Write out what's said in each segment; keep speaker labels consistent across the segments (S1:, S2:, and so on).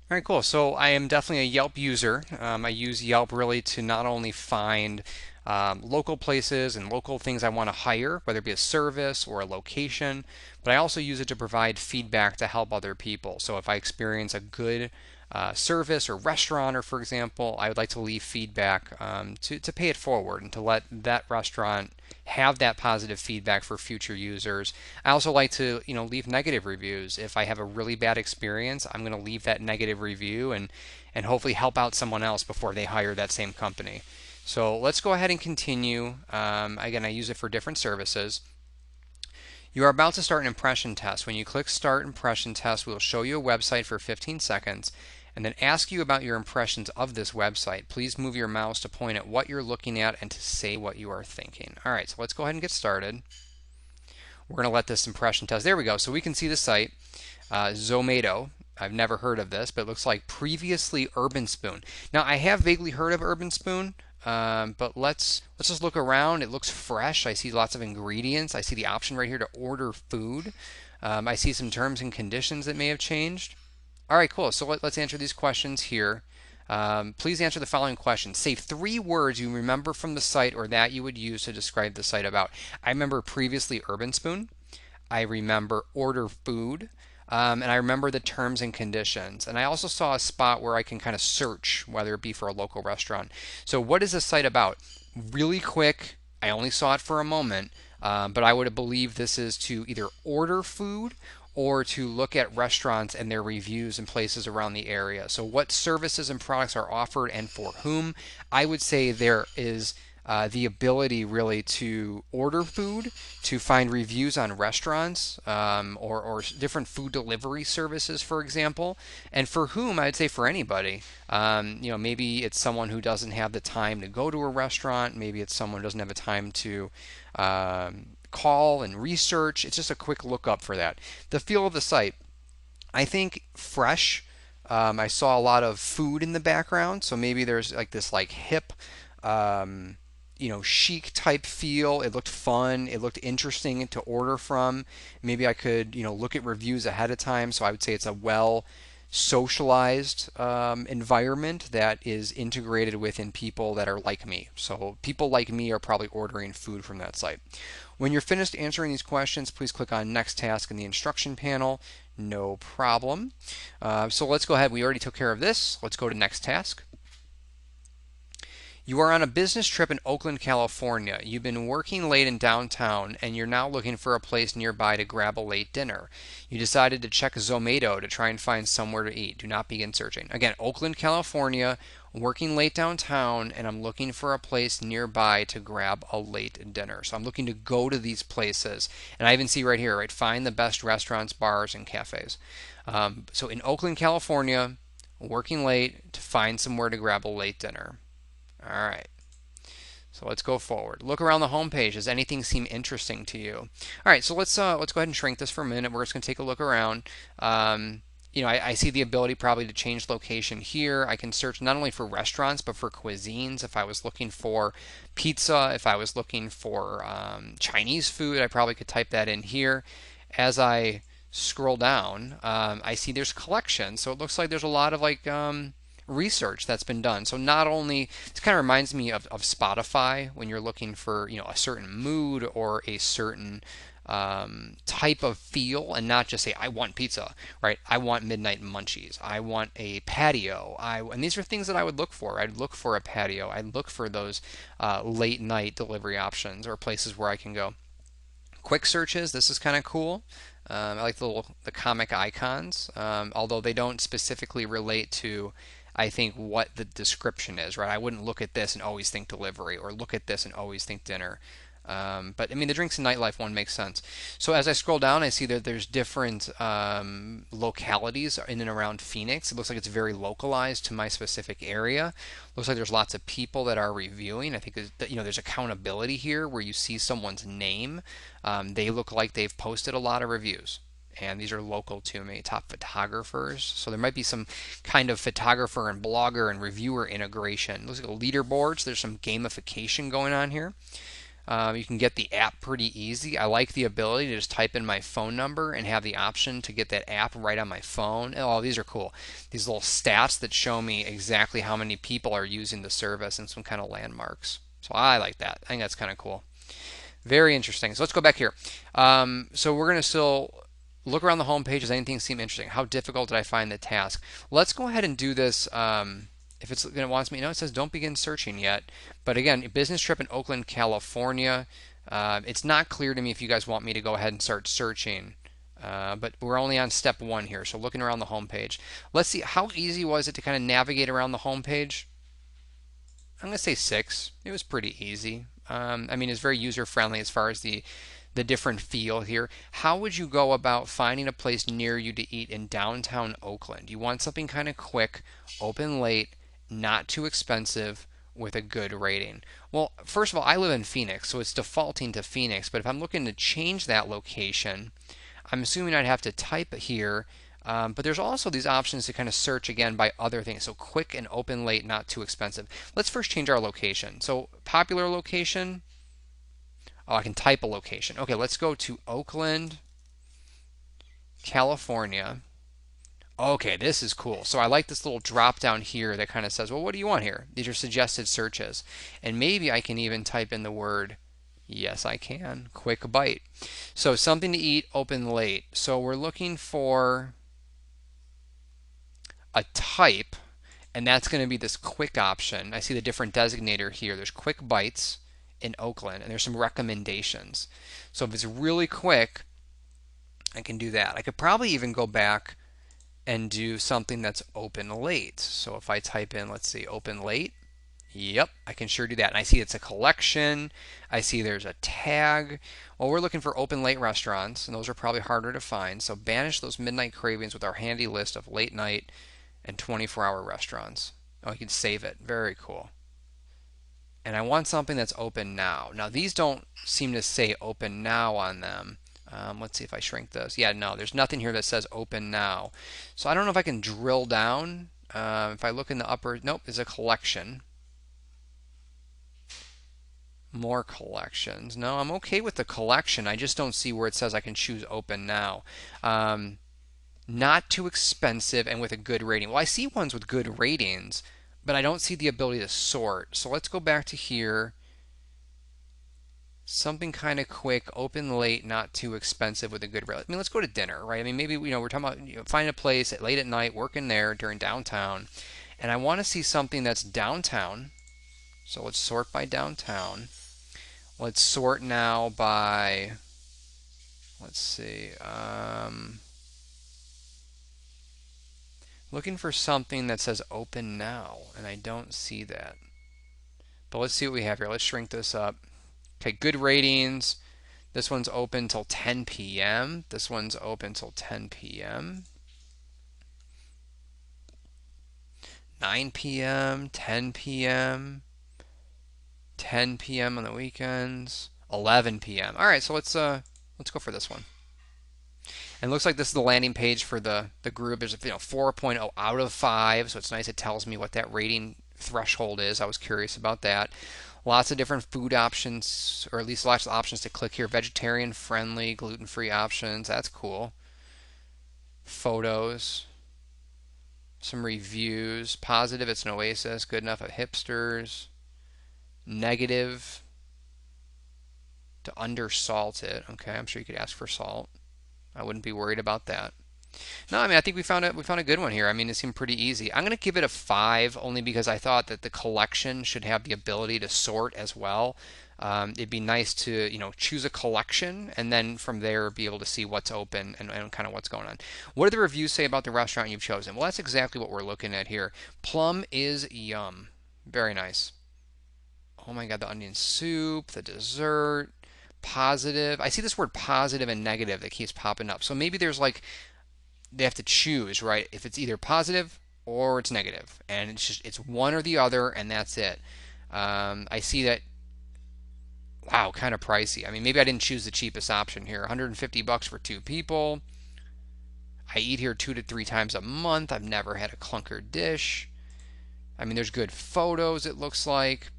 S1: All right, cool. So I am definitely a Yelp user. I use Yelp really to not only find local places and local things I want to hire, whether it be a service or a location, but I also use it to provide feedback to help other people. So if I experience a good service or restaurant, or for example, I would like to leave feedback to pay it forward and to let that restaurant have that positive feedback for future users. I also like to, leave negative reviews. If I have a really bad experience, I'm going to leave that negative review and hopefully help out someone else before they hire that same company. So let's go ahead and continue. Again, I use it for different services. You are about to start an impression test. When you click Start Impression Test, we'll show you a website for 15 seconds and then ask you about your impressions of this website. Please move your mouse to point at what you're looking at and to say what you are thinking. All right, so let's go ahead and get started. We're going to let this impression test. There we go. So we can see the site, Zomato. I've never heard of this, but it looks like previously Urban Spoon. Now I have vaguely heard of Urban Spoon, but let's just look around. It looks fresh. I see lots of ingredients. I see the option right here to order food. I see some terms and conditions that may have changed. All right, cool. So let's answer these questions here. Please answer the following questions. Say 3 words you remember from the site or that you would use to describe the site about. I remember previously Urban Spoon. I remember order food. And I remember the terms and conditions. And I also saw a spot where I can kind of search, whether it be for a local restaurant. So, what is the site about? Really quick, I only saw it for a moment, but I would believe this is to either order food or to look at restaurants and their reviews in places around the area. So, what services and products are offered and for whom? I would say there is the ability really to order food, to find reviews on restaurants or different food delivery services, for example. And for whom, I'd say for anybody. Maybe it's someone who doesn't have the time to go to a restaurant. Maybe it's someone who doesn't have the time to call and research. It's just a quick lookup for that. The feel of the site, I think fresh. I saw a lot of food in the background, so maybe there's like this like hip chic type feel. It looked fun. It looked interesting to order from. Maybe I could, look at reviews ahead of time. So I would say it's a well socialized environment that is integrated within people that are like me. So people like me are probably ordering food from that site. When you're finished answering these questions, please click on Next Task in the instruction panel. No problem. So let's go ahead. We already took care of this. Let's go to Next Task. You are on a business trip in Oakland, California. You've been working late in downtown and you're now looking for a place nearby to grab a late dinner. You decided to check Zomato to try and find somewhere to eat. Do not begin searching. Again, Oakland, California, working late downtown, and I'm looking for a place nearby to grab a late dinner. So I'm looking to go to these places. And I even see right here, right, find the best restaurants, bars, and cafes. So in Oakland, California, working late to find somewhere to grab a late dinner. All right. So let's go forward. Look around the home page. Does anything seem interesting to you? All right. So let's go ahead and shrink this for a minute. We're just going to take a look around. I see the ability probably to change location here. I can search not only for restaurants but for cuisines. If I was looking for pizza, if I was looking for Chinese food, I probably could type that in here. As I scroll down, I see there's collections. So it looks like there's a lot of research that's been done. So not only it kind of reminds me of Spotify when you're looking for a certain mood or a certain type of feel, and not just say I want pizza, right? I want midnight munchies. I want a patio. And these are things that I would look for. I'd look for a patio. I'd look for those late night delivery options or places where I can go. Quick searches. This is kind of cool. I like the comic icons, although they don't specifically relate to I think what the description is, right? I wouldn't look at this and always think delivery or look at this and always think dinner. But I mean, the drinks and nightlife one makes sense. So as I scroll down, I see that there's different localities in and around Phoenix. It looks like it's very localized to my specific area. Looks like there's lots of people that are reviewing. I think there's accountability here where you see someone's name. They look like they've posted a lot of reviews, and these are local to me, top photographers. So there might be some kind of photographer and blogger and reviewer integration. Looks like leaderboards. There's some gamification going on here. You can get the app pretty easy. I like the ability to just type in my phone number and have the option to get that app right on my phone. Oh, these are cool. These little stats that show me exactly how many people are using the service and some kind of landmarks. So I like that. I think that's kind of cool. Very interesting. So let's go back here. So we're going to still look around the home page. Does anything seem interesting? How difficult did I find the task? Let's go ahead and do this. If it's going to wants me, it says don't begin searching yet. But again, business trip in Oakland, California. It's not clear to me if you guys want me to go ahead and start searching. But we're only on step 1 here, so looking around the home page. Let's see, how easy was it to kind of navigate around the home page? I'm going to say 6. It was pretty easy. I mean, it's very user friendly as far as the different feel here. How would you go about finding a place near you to eat in downtown Oakland? You want something kind of quick, open late, not too expensive, with a good rating. Well, first of all, I live in Phoenix, so it's defaulting to Phoenix. But if I'm looking to change that location, I'm assuming I'd have to type here. But there's also these options to kind of search again by other things. So quick and open late, not too expensive. Let's first change our location. So popular location. Oh, I can type a location. Okay, let's go to Oakland, California. Okay, this is cool. So I like this little drop down here that kind of says, well, what do you want here? These are suggested searches. And maybe I can even type in the word, yes, I can, quick bite. So something to eat, open late. So we're looking for a type, and that's going to be this quick option. I see the different designator here. There's quick bites in Oakland, and there's some recommendations. So if it's really quick, I can do that. I could probably even go back and do something that's open late. So if I type in, let's see, open late, yep, I can sure do that. And I see it's a collection. I see there's a tag. Well, we're looking for open late restaurants, and those are probably harder to find. So banish those midnight cravings with our handy list of late night and 24-hour restaurants. Oh, you can save it. Very cool. And I want something that's open now. Now, these don't seem to say open now on them. Let's see if I shrink this. Yeah, no, there's nothing here that says open now. So I don't know if I can drill down. If I look in the upper, nope, there's a collection. More collections. No, I'm okay with the collection. I just don't see where it says I can choose open now. Not too expensive and with a good rating. Well, I see ones with good ratings, but I don't see the ability to sort. So let's go back to here. Something kind of quick, open late, not too expensive with a good rate. I mean, let's go to dinner, right? I mean, maybe we're talking about find a place at late at night, working there during downtown, and I want to see something that's downtown. So let's sort by downtown. Let's sort now by, let's see, looking for something that says open now, and I don't see that. But let's see what we have here. Let's shrink this up. Okay, good ratings. This one's open till 10 p.m. This one's open till 10 p.m. 9 p.m., 10 p.m., 10 p.m. on the weekends, 11 p.m. All right, so let's go for this one. And it looks like this is the landing page for the group. There's 4.0 out of 5, so it's nice. It tells me what that rating threshold is. I was curious about that. Lots of different food options, or at least lots of options to click here. Vegetarian friendly, gluten-free options. That's cool. Photos. Some reviews. Positive, it's an oasis. Good enough at hipsters. Negative, to undersalt it. Okay, I'm sure you could ask for salt. I wouldn't be worried about that. No, I mean, I think we found a good one here. I mean, it seemed pretty easy. I'm going to give it a 5 only because I thought that the collection should have the ability to sort as well. It'd be nice to, choose a collection and then from there be able to see what's open and kind of what's going on. What do the reviews say about the restaurant you've chosen? Well, that's exactly what we're looking at here. Plum is yum. Very nice. Oh my God, the onion soup, the dessert, positive. I see this word positive and negative that keeps popping up. So maybe there's they have to choose, right? If it's either positive or it's negative, and it's one or the other, and that's it. I see that. Wow, kind of pricey. I mean, maybe I didn't choose the cheapest option here. 150 bucks for 2 people. I eat here 2 to 3 times a month. I've never had a clunker dish. I mean, there's good photos, it looks like.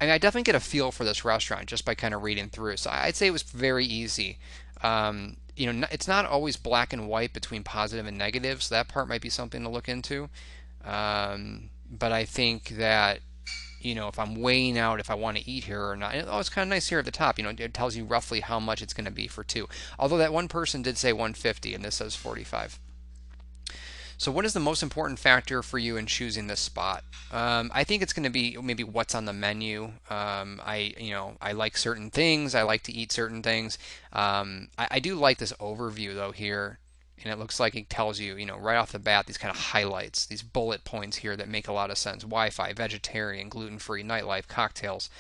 S1: I mean, I definitely get a feel for this restaurant just by kind of reading through. So I'd say it was very easy. It's not always black and white between positive and negative, so that part might be something to look into. But I think that if I'm weighing out if I want to eat here or not, it's kind of nice here at the top. It tells you roughly how much it's going to be for two. Although that one person did say 150 and this says 45. So what is the most important factor for you in choosing this spot? I think it's going to be maybe what's on the menu. I like certain things. I like to eat certain things. I do like this overview though here, and it looks like it tells you, right off the bat, these kind of highlights, these bullet points here that make a lot of sense. Wi-Fi, vegetarian, gluten-free, nightlife, cocktails.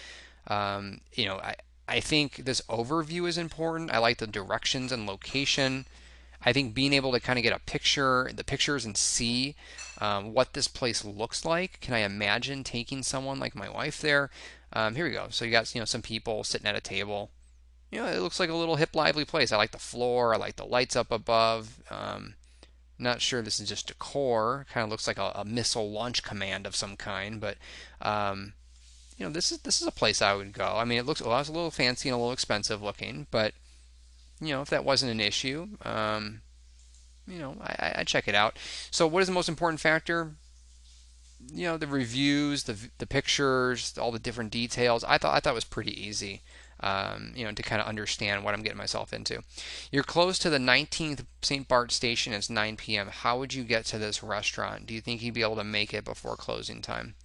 S1: I think this overview is important. I like the directions and location. I think being able to kind of get the pictures and see what this place looks like. Can I imagine taking someone like my wife there? Here we go. So you got some people sitting at a table. It looks like a little hip, lively place. I like the floor. I like the lights up above. Not sure this is just decor. Kind of looks like a missile launch command of some kind, but this is a place I would go. I mean, well, it's a little fancy and a little expensive looking, but if that wasn't an issue, I check it out. So what is the most important factor? The reviews, the pictures, all the different details. I thought it was pretty easy. To kind of understand what I'm getting myself into. You're close to the 19th St. Bart station. It's 9 p.m. How would you get to this restaurant? Do you think you'd be able to make it before closing time?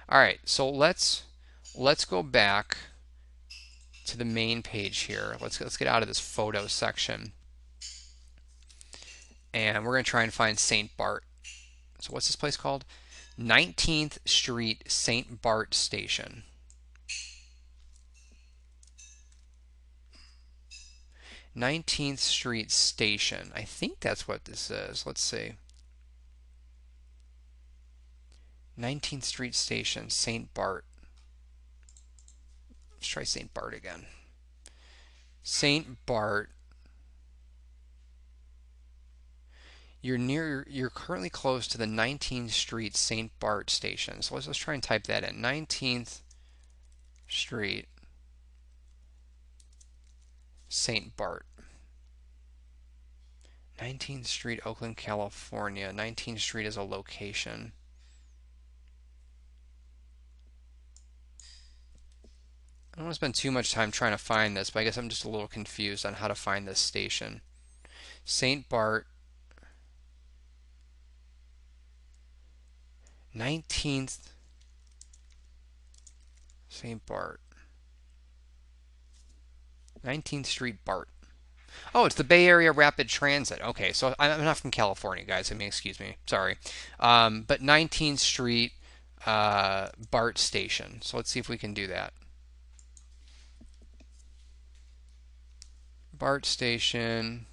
S1: All right, so let's go back to the main page here. Let's get out of this photo section, and we're going to try and find St. Bart. So what's this place called? 19th Street St. Bart Station. 19th Street Station. I think that's what this is. Let's see. 19th Street Station, St. Bart. Let's try St. Bart again. St. Bart. You're currently close to the 19th Street St. Bart station. So let's try and type that in. 19th Street St. Bart. 19th Street, Oakland, California. 19th Street is a location. I don't want to spend too much time trying to find this, but I guess I'm just a little confused on how to find this station. St. Bart, 19th St. Bart, 19th Street Bart. Oh, it's the Bay Area Rapid Transit. Okay, so I'm not from California, guys. I mean, excuse me. Sorry. But 19th Street Bart Station. So let's see if we can do that. Bart Station,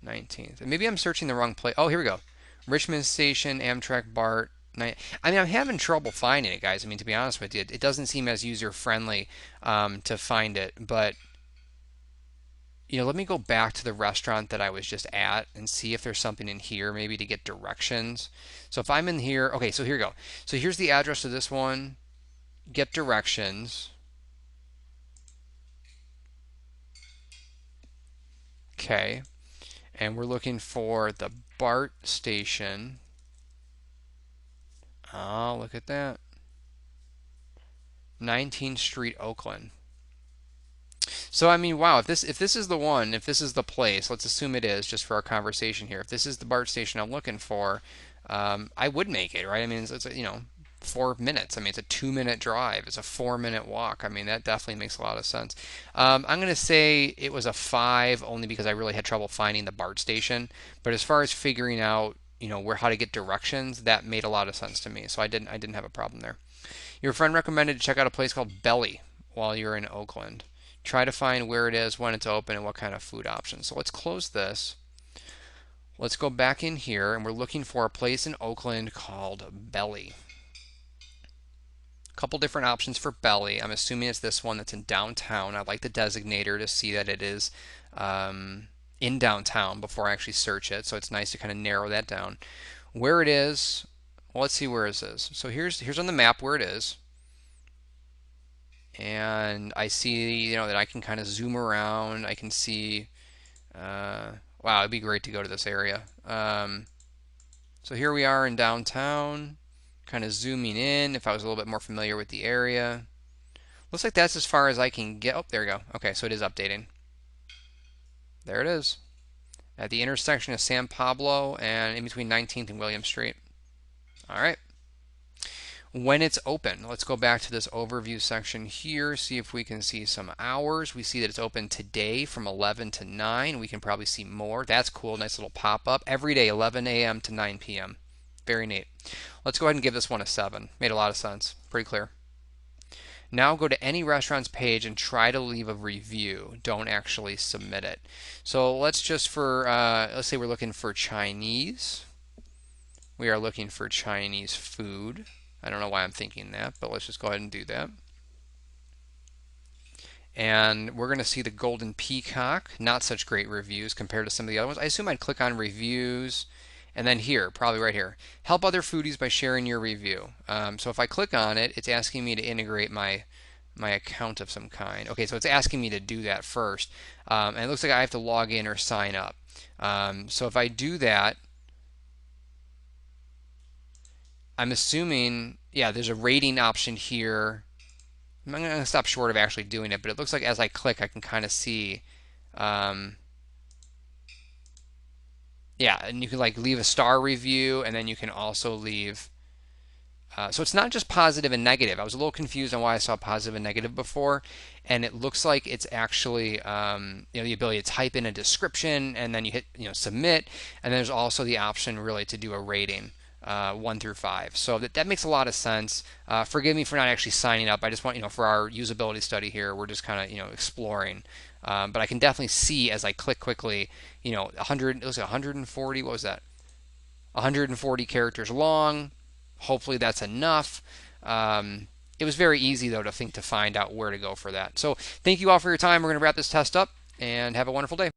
S1: 19th. Maybe I'm searching the wrong place. Oh, here we go. Richmond Station, Amtrak, Bart. I mean, I'm having trouble finding it, guys. I mean, to be honest with you, it doesn't seem as user-friendly to find it. But, let me go back to the restaurant that I was just at and see if there's something in here, maybe to get directions. So if I'm in here, okay, so here we go. So here's the address of this one. Get directions. Okay. And we're looking for the BART station. Oh, look at that. 19th Street, Oakland. So I mean, wow, if this is the one, if this is the place, let's assume it is, just for our conversation here. If this is the BART station I'm looking for, I would make it, right? I mean, it's 4 minutes. I mean, it's a 2-minute drive. It's a 4-minute walk. I mean, that definitely makes a lot of sense. I'm going to say it was a 5 only because I really had trouble finding the BART station. But as far as figuring out, how to get directions, that made a lot of sense to me. So I didn't have a problem there. Your friend recommended to check out a place called Belly while you're in Oakland. Try to find where it is, when it's open, and what kind of food options. So let's close this. Let's go back in here, and we're looking for a place in Oakland called Belly. Couple different options for Belly. I'm assuming it's this one that's in downtown. I like the designator to see that it is in downtown before I actually search it. So it's nice to kind of narrow that down. Where it is, well, let's see where it is. So here's on the map where it is. and I see, that I can kind of zoom around. I can see, wow, it'd be great to go to this area. So here we are in downtown, kind of zooming in if I was a little bit more familiar with the area. Looks like that's as far as I can get. Oh, there we go. Okay, so it is updating. There it is. At the intersection of San Pablo and in between 19th and William Street. All right. When it's open, let's go back to this overview section here, see if we can see some hours. We see that it's open today from 11 to 9. We can probably see more. That's cool. Nice little pop-up. Every day, 11 a.m. to 9 p.m. Very neat. Let's go ahead and give this one a 7. Made a lot of sense. Pretty clear. Now go to any restaurant's page and try to leave a review. Don't actually submit it. So let's just let's say we're looking for Chinese. We are looking for Chinese food. I don't know why I'm thinking that, but let's just go ahead and do that. And we're going to see the Golden Peacock. Not such great reviews compared to some of the other ones. I assume I'd click on reviews. And then here, probably right here, help other foodies by sharing your review. So if I click on it, it's asking me to integrate my account of some kind. Okay, so it's asking me to do that first. And it looks like I have to log in or sign up. So if I do that, I'm assuming, yeah, there's a rating option here. I'm going to stop short of actually doing it, but it looks like as I click, I can kind of see. Yeah, and you can like leave a star review, and then you can also leave. So it's not just positive and negative. I was a little confused on why I saw positive and negative before, and it looks like it's actually the ability to type in a description, and then you hit submit, and there's also the option really to do a rating. 1 through 5. So that makes a lot of sense. Forgive me for not actually signing up. I just want, for our usability study here, we're just kind of, exploring. But I can definitely see as I click quickly, 100, it was 140, what was that? 140 characters long. Hopefully that's enough. It was very easy, though, to find out where to go for that. So thank you all for your time. We're going to wrap this test up and have a wonderful day.